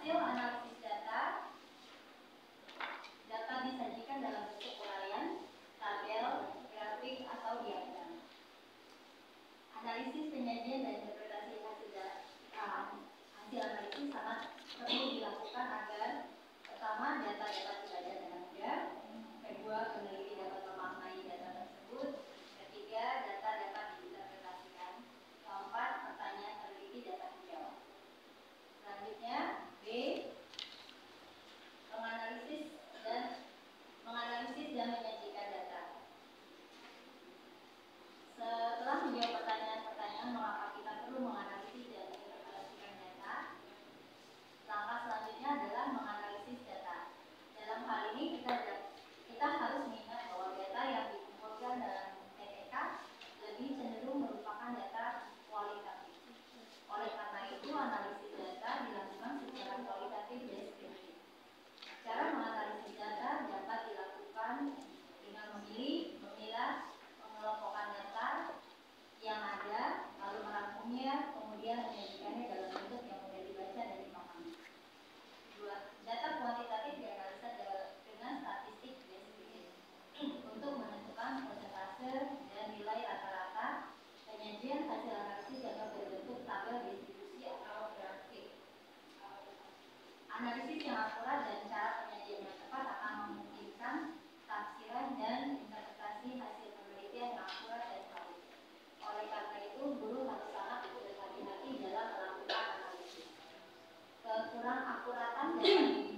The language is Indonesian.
Hasil analisis data dapat disajikan dalam bentuk uraian, tabel, grafik, atau diagram. Analisis, penyajian, dan interpretasi hasil analisis sangat perlu dilakukan agar pertama, data dapat dibaca dengan mudah, kedua, peneliti dapat memaknai data tersebut, ketiga, data dapat diinterpretasikan, keempat, pertanyaan peneliti dapat dijawab. Selanjutnya, B. Menganalisis dan menyajikan data. Setelah menjawab pertanyaan-pertanyaan mengapa kita perlu menganalisis dan menginterpretasikan data, langkah selanjutnya adalah menganalisis data. Dalam hal ini kita harus mengingat bahwa data yang dikumpulkan dalam TTK lebih cenderung merupakan data kualitatif. Oleh karena itu, analisis data dilakukan secara kualitatif deskriptif. Cara menganalisis data dapat dilakukan dengan memilih, memilah, mengelompokkan data yang ada, lalu merangkumnya, kemudian menyajikannya dalam bentuk yang mudah dibaca dan dipahami. Kedua, data kuantitatif dianalisa dengan statistik deskriptif untuk menentukan persentase dan nilai rata-rata. Penyajian hasil analisis dapat berbentuk tabel distribusi atau grafik. Analisis yang akurat dan cara penyajian yang tepat akan memungkinkan tafsiran dan interpretasi hasil penelitian yang akurat dan valid. Oleh karena itu, guru harus sangat berhati-hati dalam melakukan analisis. Kekurang akuratan data